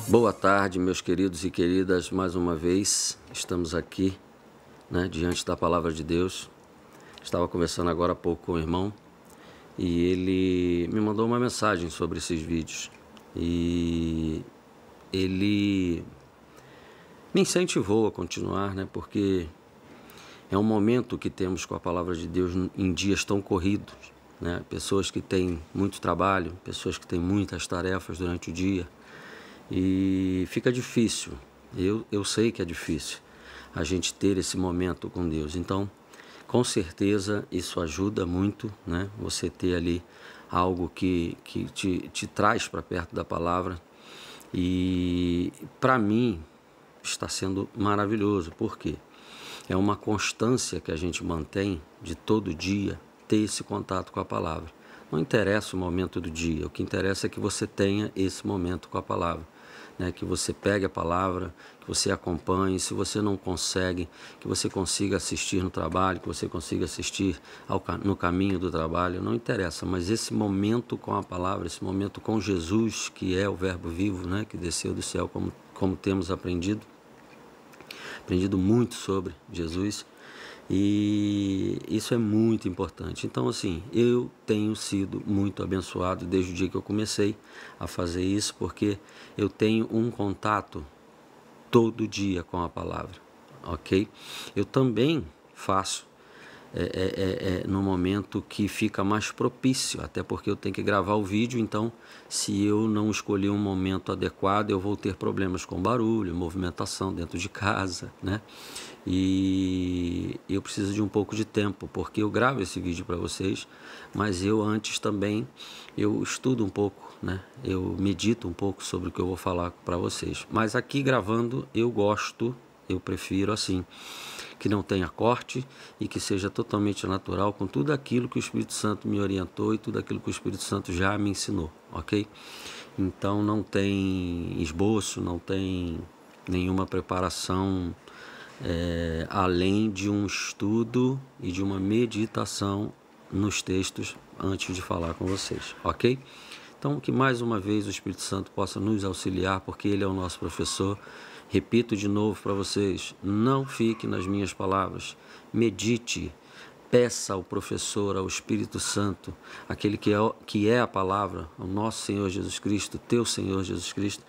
Boa tarde, meus queridos e queridas. Mais uma vez estamos aqui, diante da palavra de Deus. Estava conversando agora há pouco com o irmão e ele me mandou uma mensagem sobre esses vídeos e ele me incentivou a continuar, porque é um momento que temos com a palavra de Deus em dias tão corridos, pessoas que têm muito trabalho, pessoas que têm muitas tarefas durante o dia. E fica difícil, eu sei que é difícil a gente ter esse momento com Deus. Então, com certeza, isso ajuda muito, você ter ali algo que te traz para perto da palavra. E para mim está sendo maravilhoso, porque é uma constância que a gente mantém de todo dia ter esse contato com a palavra. Não interessa o momento do dia, o que interessa é que você tenha esse momento com a palavra. Que você pegue a palavra, que você acompanhe, se você não consegue, que você consiga assistir no trabalho, que você consiga assistir no caminho do trabalho, não interessa, mas esse momento com a palavra, esse momento com Jesus, que é o verbo vivo, que desceu do céu, como temos aprendido muito sobre Jesus, e isso é muito importante. Então, assim, eu tenho sido muito abençoado desde o dia que eu comecei a fazer isso, porque eu tenho um contato todo dia com a palavra, ok? Eu também faço no momento que fica mais propício, até porque eu tenho que gravar o vídeo, então se eu não escolher um momento adequado, eu vou ter problemas com barulho, movimentação dentro de casa, E eu preciso de um pouco de tempo, porque eu gravo esse vídeo para vocês, mas eu antes também, eu estudo um pouco, Eu medito um pouco sobre o que eu vou falar para vocês. Mas aqui gravando, eu prefiro assim, que não tenha corte e que seja totalmente natural com tudo aquilo que o Espírito Santo me orientou e tudo aquilo que o Espírito Santo já me ensinou, ok? Então não tem esboço, não tem nenhuma preparação além de um estudo e de uma meditação nos textos antes de falar com vocês, ok? Então, que mais uma vez o Espírito Santo possa nos auxiliar, porque Ele é o nosso professor. Repito de novo para vocês, não fique nas minhas palavras, medite, peça ao professor, ao Espírito Santo, aquele que é a palavra, o nosso Senhor Jesus Cristo, teu Senhor Jesus Cristo,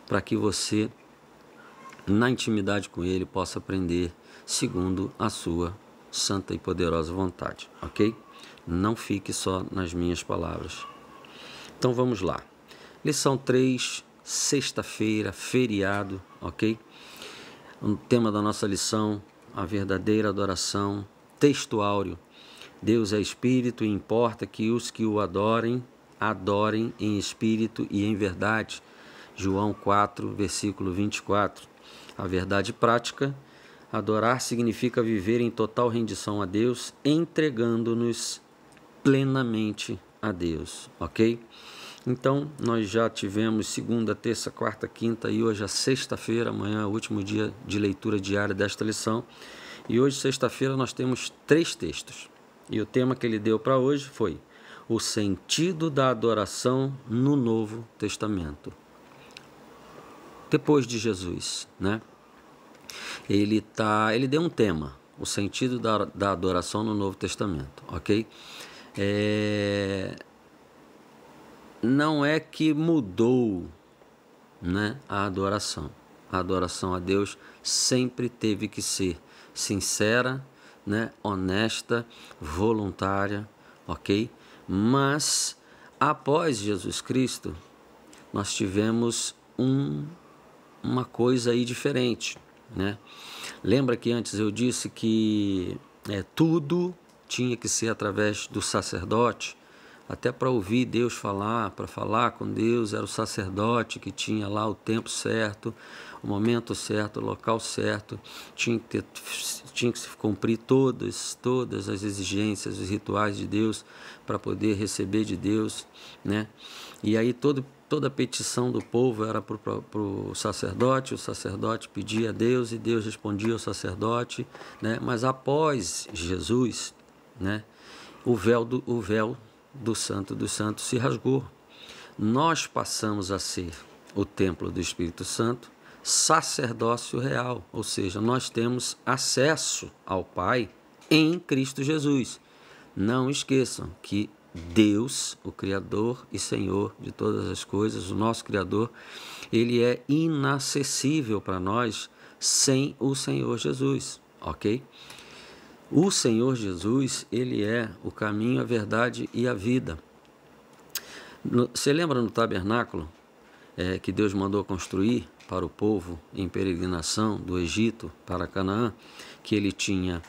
para que você, na intimidade com Ele, possa aprender segundo a sua santa e poderosa vontade, ok? Não fique só nas minhas palavras. Então vamos lá. Lição 3, sexta-feira, feriado, ok? O tema da nossa lição, a verdadeira adoração, texto áureo. Deus é espírito e importa que os que o adorem em espírito e em verdade. João 4, versículo 24. A verdade prática, adorar significa viver em total rendição a Deus, entregando-nos plenamente a Deus, ok? Então, nós já tivemos segunda, terça, quarta, quinta e hoje a sexta-feira, amanhã é o último dia de leitura diária desta lição. E hoje, sexta-feira, nós temos 3 textos. E o tema que ele deu para hoje foi o sentido da adoração no Novo Testamento. Depois de Jesus, Ele deu um tema, o sentido da adoração no Novo Testamento, ok? Não é que mudou, a adoração. A adoração a Deus sempre teve que ser sincera, honesta, voluntária, ok? Mas, após Jesus Cristo, nós tivemos uma coisa aí diferente, Lembra que antes eu disse que tudo tinha que ser através do sacerdote? Até para ouvir Deus falar, para falar com Deus, era o sacerdote que tinha lá o tempo certo, o momento certo, o local certo, tinha que se cumprir todas as exigências, os rituais de Deus para poder receber de Deus, E aí toda a petição do povo era para o sacerdote pedia a Deus e Deus respondia ao sacerdote, Mas após Jesus, o véu do Santo dos Santos se rasgou. Nós passamos a ser o templo do Espírito Santo, sacerdócio real, ou seja, nós temos acesso ao Pai em Cristo Jesus. Não esqueçam que Deus, o Criador e Senhor de todas as coisas, o nosso Criador, ele é inacessível para nós sem o Senhor Jesus, ok? O Senhor Jesus, ele é o caminho, a verdade e a vida. Você lembra no tabernáculo que Deus mandou construir para o povo em peregrinação do Egito para Canaã, que ele tinha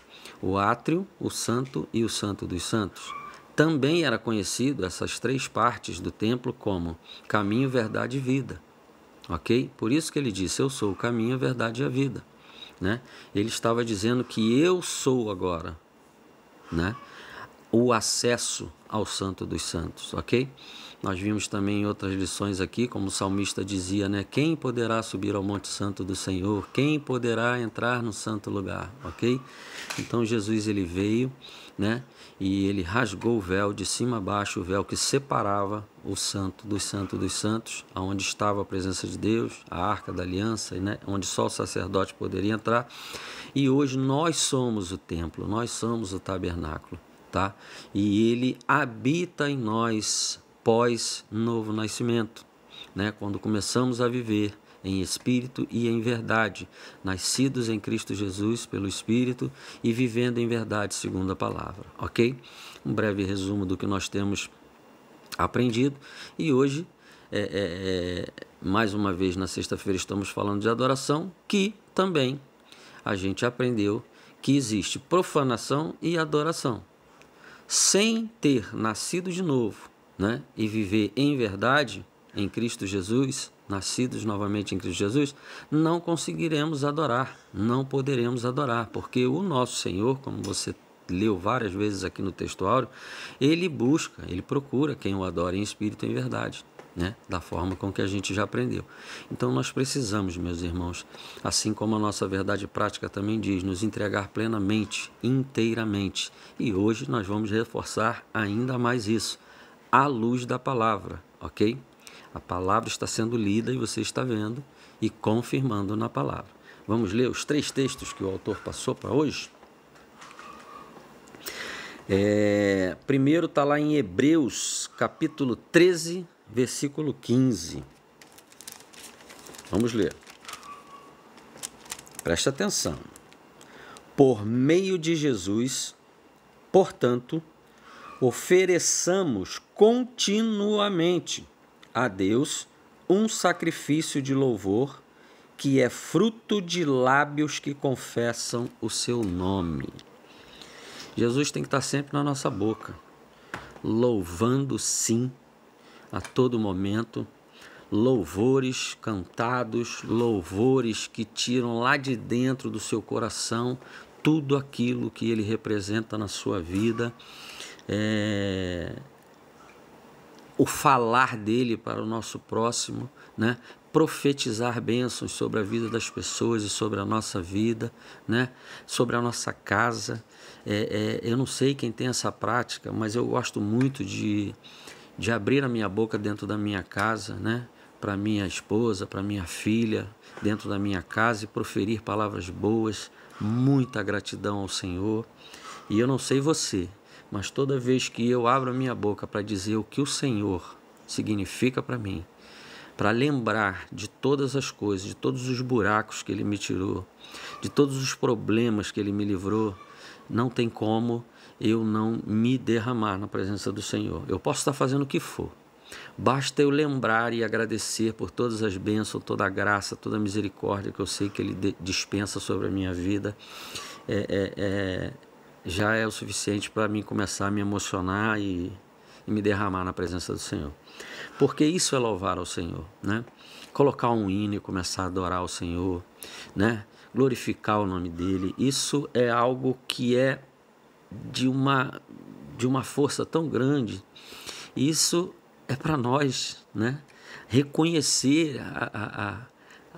o átrio, o santo e o santo dos santos? Também era conhecido essas três partes do templo como caminho, verdade e vida, ok? Por isso que ele disse, eu sou o caminho, a verdade e a vida, né? Ele estava dizendo que eu sou agora, né, o acesso ao santo dos santos, ok? Nós vimos também em outras lições aqui, como o salmista dizia, né? Quem poderá subir ao monte santo do Senhor? Quem poderá entrar no santo lugar? Ok? Então Jesus, ele veio, né? E ele rasgou o véu de cima a baixo, o véu que separava o santo dos santos, onde estava a presença de Deus, a arca da aliança, né? Onde só o sacerdote poderia entrar. E hoje nós somos o templo, nós somos o tabernáculo, tá? E ele habita em nós pós novo nascimento, né? Quando começamos a viver em espírito e em verdade, nascidos em Cristo Jesus pelo Espírito e vivendo em verdade segundo a palavra, ok? Um breve resumo do que nós temos aprendido e hoje, mais uma vez na sexta-feira estamos falando de adoração, que também a gente aprendeu que existe profanação e adoração. Sem ter nascido de novo, né, e viver em verdade em Cristo Jesus, nascidos novamente em Cristo Jesus, não conseguiremos adorar, não poderemos adorar, porque o nosso Senhor, como você leu várias vezes aqui no texto áureo, ele busca, ele procura quem o adora em espírito e em verdade, né, da forma com que a gente já aprendeu. Então nós precisamos, meus irmãos, assim como a nossa verdade prática também diz, nos entregar plenamente, inteiramente. E hoje nós vamos reforçar ainda mais isso, à luz da palavra, ok? A palavra está sendo lida e você está vendo e confirmando na palavra. Vamos ler os 3 textos que o autor passou para hoje? Primeiro está lá em Hebreus, capítulo 13, versículo 15. Vamos ler. Presta atenção. Por meio de Jesus, portanto, ofereçamos continuamente a Deus um sacrifício de louvor que é fruto de lábios que confessam o seu nome. Jesus tem que estar sempre na nossa boca, louvando sim, a todo momento, louvores cantados, louvores que tiram lá de dentro do seu coração tudo aquilo que ele representa na sua vida, o falar dele para o nosso próximo, né? Profetizar bênçãos sobre a vida das pessoas e sobre a nossa vida, né? Sobre a nossa casa. Eu não sei quem tem essa prática, mas eu gosto muito de abrir a minha boca dentro da minha casa, né? Para minha esposa, para minha filha, dentro da minha casa e proferir palavras boas, muita gratidão ao Senhor. E eu não sei você, mas toda vez que eu abro a minha boca para dizer o que o Senhor significa para mim, para lembrar de todas as coisas, de todos os buracos que Ele me tirou, de todos os problemas que Ele me livrou, não tem como eu não me derramar na presença do Senhor. Eu posso estar fazendo o que for, basta eu lembrar e agradecer por todas as bênçãos, toda a graça, toda a misericórdia que eu sei que Ele dispensa sobre a minha vida, já é o suficiente para mim começar a me emocionar e me derramar na presença do Senhor. Porque isso é louvar ao Senhor, né? Colocar um hino e começar a adorar ao Senhor, né? Glorificar o nome dEle, isso é algo que é de uma força tão grande. Isso é para nós, né? Reconhecer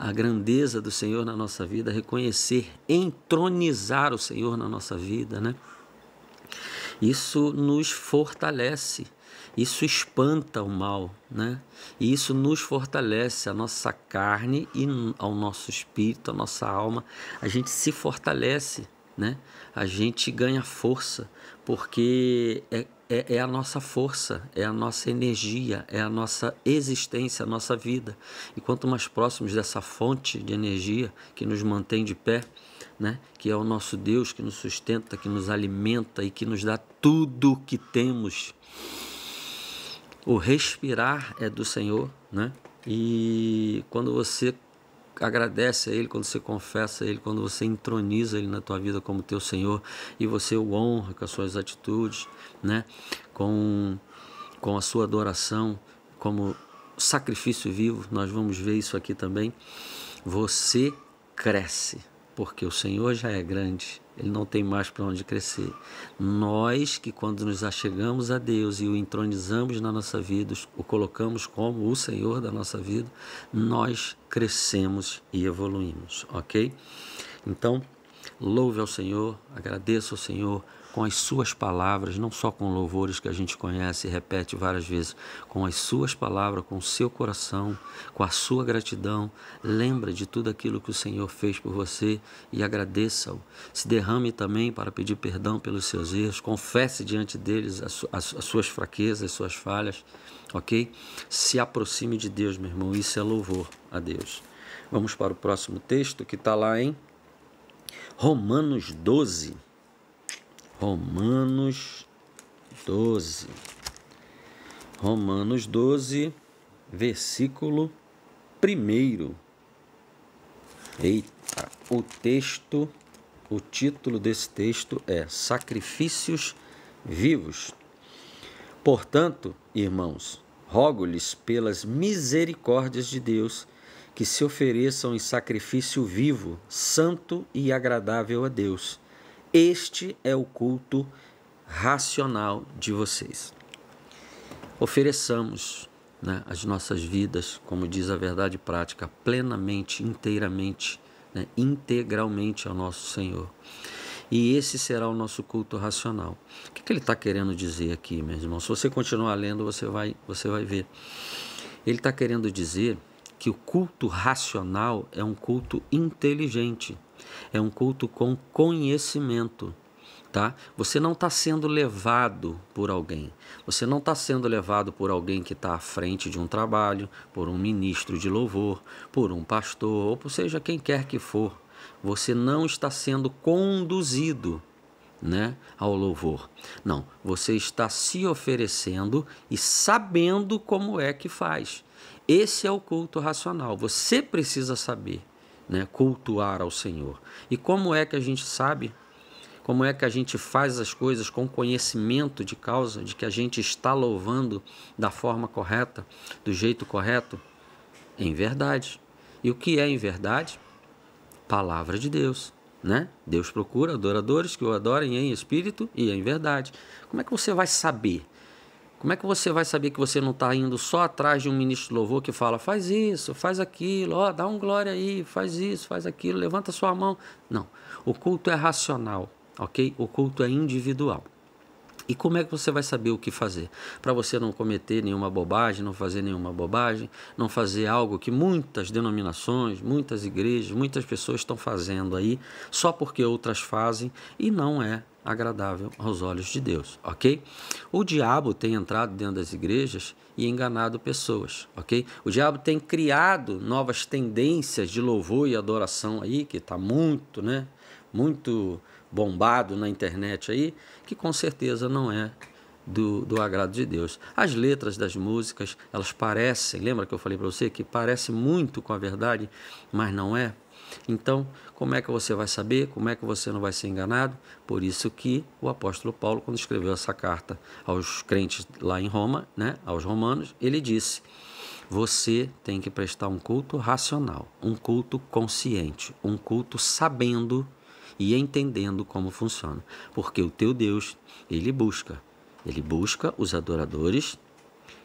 a grandeza do Senhor na nossa vida, reconhecer, entronizar o Senhor na nossa vida, né? Isso nos fortalece, Isso espanta o mal, né? E isso nos fortalece, a nossa carne e ao nosso espírito, a nossa alma. A gente se fortalece, né? A gente ganha força, porque é a nossa força, é a nossa energia, é a nossa existência, a nossa vida. E quanto mais próximos dessa fonte de energia que nos mantém de pé, né? Que é o nosso Deus, que nos sustenta, que nos alimenta e que nos dá tudo o que temos. O respirar é do Senhor, né? E quando você agradece a Ele, quando você confessa a Ele, quando você entroniza Ele na tua vida como teu Senhor e você o honra com as suas atitudes, né? Com a sua adoração como sacrifício vivo, nós vamos ver isso aqui também, você cresce, porque o Senhor já é grande, Ele não tem mais para onde crescer. Nós que quando nos achegamos a Deus e o entronizamos na nossa vida, o colocamos como o Senhor da nossa vida, nós crescemos e evoluímos, ok? Então, louve ao Senhor, agradeça ao Senhor com as suas palavras, não só com louvores que a gente conhece e repete várias vezes, com as suas palavras, com o seu coração, com a sua gratidão. Lembra de tudo aquilo que o Senhor fez por você e agradeça-o. Se derrame também para pedir perdão pelos seus erros, confesse diante deles as suas fraquezas, as suas falhas, ok? Se aproxime de Deus, meu irmão, isso é louvor a Deus. Vamos para o próximo texto que está lá em Romanos 12. Romanos 12, versículo 1. Eita, o título desse texto é Sacrifícios Vivos. Portanto, irmãos, rogo-lhes pelas misericórdias de Deus que se ofereçam em sacrifício vivo, santo e agradável a Deus. Este é o culto racional de vocês. Ofereçamos, né, as nossas vidas, como diz a verdade prática, plenamente, inteiramente, né, integralmente ao nosso Senhor. E esse será o nosso culto racional. O que ele está querendo dizer aqui, meus irmãos? Se você continuar lendo, você vai ver. Ele está querendo dizer que o culto racional é um culto inteligente. É um culto com conhecimento, tá? Você não está sendo levado por alguém. Você não está sendo levado por alguém que está à frente de um trabalho, por um ministro de louvor, por um pastor, ou por seja quem quer que for. Você não está sendo conduzido, né, ao louvor. Não, você está se oferecendo e sabendo como é que faz. Esse é o culto racional. Você precisa saber, né, cultuar ao Senhor. E como é que a gente sabe? Como é que a gente faz as coisas com conhecimento de causa, de que a gente está louvando da forma correta, do jeito correto? Em verdade. E o que é em verdade? Palavra de Deus, né? Deus procura adoradores que o adorem em espírito e em verdade. Como é que você vai saber? Como é que você vai saber que você não está indo só atrás de um ministro de louvor que fala, faz isso, faz aquilo, ó, dá um glória aí, faz isso, faz aquilo, levanta sua mão. Não, o culto é racional, ok? O culto é individual. E como é que você vai saber o que fazer? Para você não cometer nenhuma bobagem, não fazer nenhuma bobagem, não fazer algo que muitas denominações, muitas igrejas, muitas pessoas estão fazendo aí, só porque outras fazem e não é agradável aos olhos de Deus, ok? O diabo tem entrado dentro das igrejas e enganado pessoas, ok? O diabo tem criado novas tendências de louvor e adoração aí, que está muito, né? Muito bombado na internet aí, que com certeza não é do agrado de Deus. As letras das músicas, elas parecem, lembra que eu falei para você que parece muito com a verdade, mas não é? Então, como é que você vai saber? Como é que você não vai ser enganado? Por isso que o apóstolo Paulo, quando escreveu essa carta aos crentes lá em Roma, né, aos romanos, ele disse, você tem que prestar um culto racional, um culto consciente, um culto sabendo e entendendo como funciona. Porque o teu Deus, ele busca os adoradores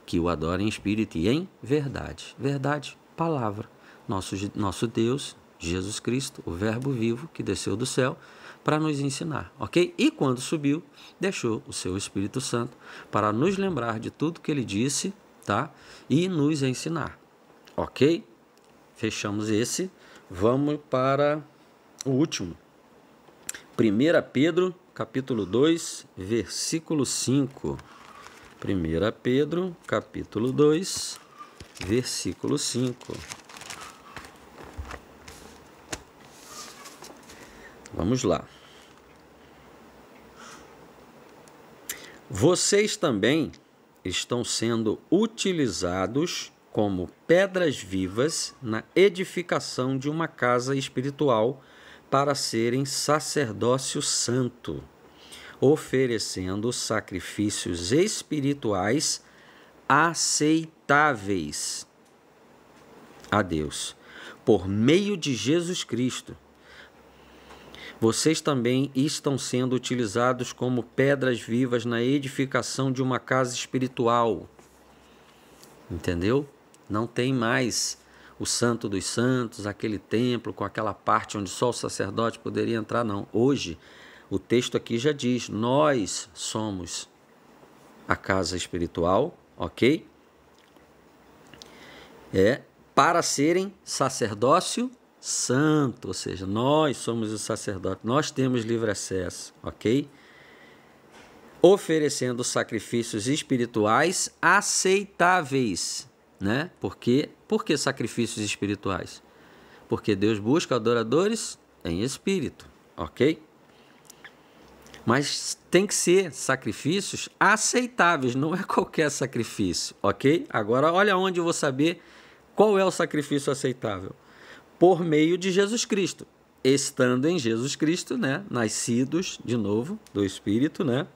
que o adorem em espírito e em verdade. Verdade, palavra. Nosso Deus, Jesus Cristo, o Verbo vivo que desceu do céu para nos ensinar, ok? E quando subiu, deixou o seu Espírito Santo para nos lembrar de tudo que ele disse, tá? E nos ensinar, ok? Fechamos esse. Vamos para o último. 1 Pedro, capítulo 2, versículo 5. 1 Pedro, capítulo 2, versículo 5. Vamos lá. Vocês também estão sendo utilizados como pedras vivas na edificação de uma casa espiritual para serem sacerdócio santo, oferecendo sacrifícios espirituais aceitáveis a Deus, por meio de Jesus Cristo. Vocês também estão sendo utilizados como pedras vivas na edificação de uma casa espiritual. Entendeu? Não tem mais o Santo dos Santos, aquele templo com aquela parte onde só o sacerdote poderia entrar, não. Hoje, o texto aqui já diz, nós somos a casa espiritual, ok? Para serem sacerdócio santo, ou seja, nós somos o sacerdote, nós temos livre acesso, ok? Oferecendo sacrifícios espirituais aceitáveis, né? Por que sacrifícios espirituais? Porque Deus busca adoradores em espírito, ok? Mas tem que ser sacrifícios aceitáveis, não é qualquer sacrifício, ok? Agora, olha onde eu vou saber qual é o sacrifício aceitável. Por meio de Jesus Cristo, estando em Jesus Cristo, né? Nascidos de novo do Espírito, né?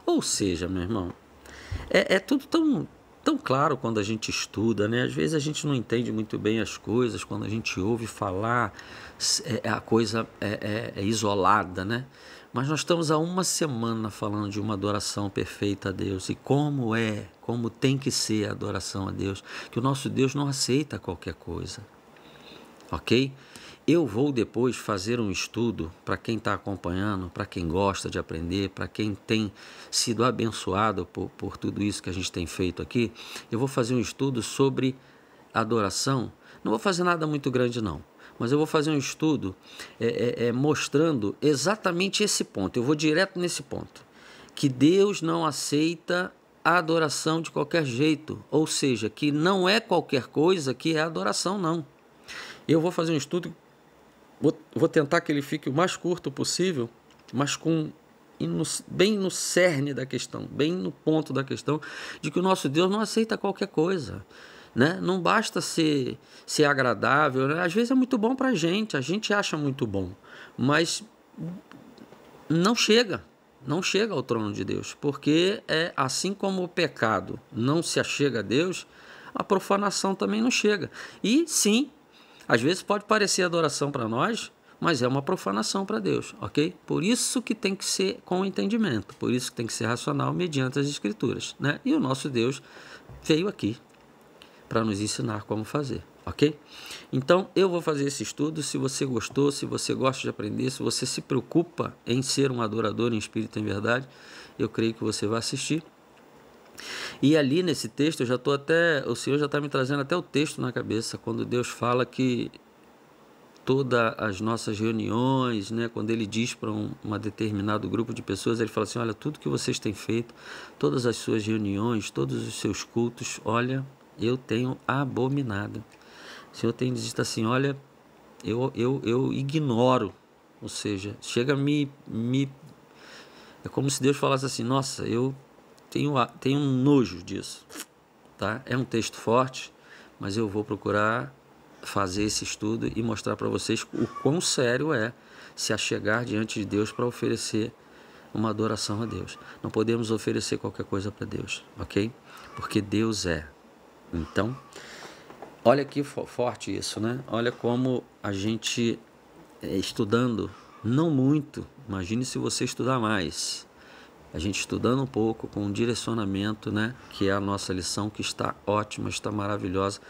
Ou seja, meu irmão, é tudo tão claro quando a gente estuda, né? Às vezes a gente não entende muito bem as coisas, quando a gente ouve falar, a coisa é isolada, né? Mas nós estamos há uma semana falando de uma adoração perfeita a Deus e como tem que ser a adoração a Deus, que o nosso Deus não aceita qualquer coisa, ok? Eu vou depois fazer um estudo para quem está acompanhando, para quem gosta de aprender, para quem tem sido abençoado por tudo isso que a gente tem feito aqui. Eu vou fazer um estudo sobre adoração. Não vou fazer nada muito grande não, mas eu vou fazer um estudo mostrando exatamente esse ponto. Eu vou direto nesse ponto, que Deus não aceita a adoração de qualquer jeito, ou seja, que não é qualquer coisa que é adoração, não. Eu vou fazer um estudo, vou tentar que ele fique o mais curto possível, mas bem no cerne da questão, bem no ponto da questão, de que o nosso Deus não aceita qualquer coisa, né? Não basta ser agradável, né? Às vezes é muito bom para a gente acha muito bom, mas não chega ao trono de Deus, porque assim como o pecado não se achega a Deus, a profanação também não chega. E sim, às vezes pode parecer adoração para nós, mas é uma profanação para Deus, ok? Por isso que tem que ser com entendimento, por isso que tem que ser racional mediante as Escrituras, né? E o nosso Deus veio aqui para nos ensinar como fazer, ok? Então, eu vou fazer esse estudo. Se você gostou, se você gosta de aprender, se você se preocupa em ser um adorador em espírito e em verdade, eu creio que você vai assistir. E ali nesse texto, o Senhor já está me trazendo até o texto na cabeça, quando Deus fala que todas as nossas reuniões, né, quando Ele diz para uma determinado grupo de pessoas, Ele fala assim, olha, tudo que vocês têm feito, todas as suas reuniões, todos os seus cultos, olha, eu tenho abominado. O Senhor tem dito assim, olha, eu ignoro, ou seja, chega a me... É como se Deus falasse assim, nossa, eu tenho um nojo disso, tá? É um texto forte, mas eu vou procurar fazer esse estudo e mostrar para vocês o quão sério é se achegar diante de Deus para oferecer uma adoração a Deus. Não podemos oferecer qualquer coisa para Deus, ok? Porque Deus é. Então, olha que forte isso, né? Olha como a gente, estudando, não muito, imagine se você estudar mais, a gente estudando um pouco com um direcionamento, né? Que é a nossa lição, que está ótima, está maravilhosa.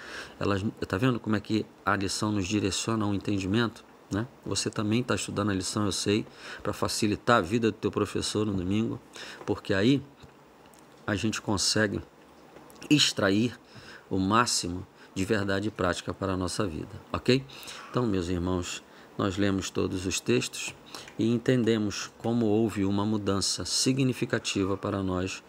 Tá vendo como é que a lição nos direciona ao entendimento, né? Você também está estudando a lição, eu sei, para facilitar a vida do teu professor no domingo, porque aí a gente consegue extrair o máximo de verdade e prática para a nossa vida, ok? Então, meus irmãos, nós lemos todos os textos e entendemos como houve uma mudança significativa para nós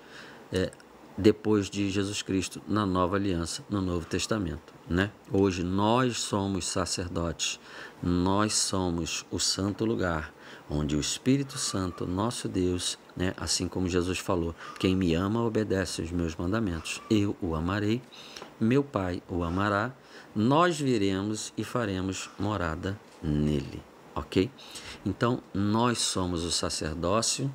depois de Jesus Cristo na nova aliança, no Novo Testamento, né? Hoje nós somos sacerdotes, nós somos o santo lugar, onde o Espírito Santo, nosso Deus, né? Assim como Jesus falou, quem me ama obedece os meus mandamentos, eu o amarei, meu Pai o amará, nós viremos e faremos morada nele, ok? Então, nós somos o sacerdócio,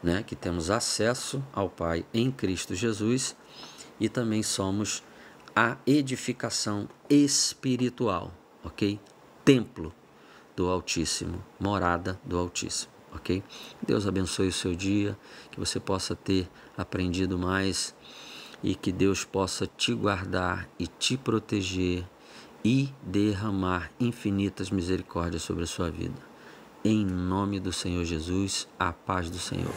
né, que temos acesso ao Pai em Cristo Jesus, e também somos a edificação espiritual, ok? Templo do Altíssimo, morada do Altíssimo, ok? Deus abençoe o seu dia, que você possa ter aprendido mais e que Deus possa te guardar e te proteger e derramar infinitas misericórdias sobre a sua vida. Em nome do Senhor Jesus, a paz do Senhor.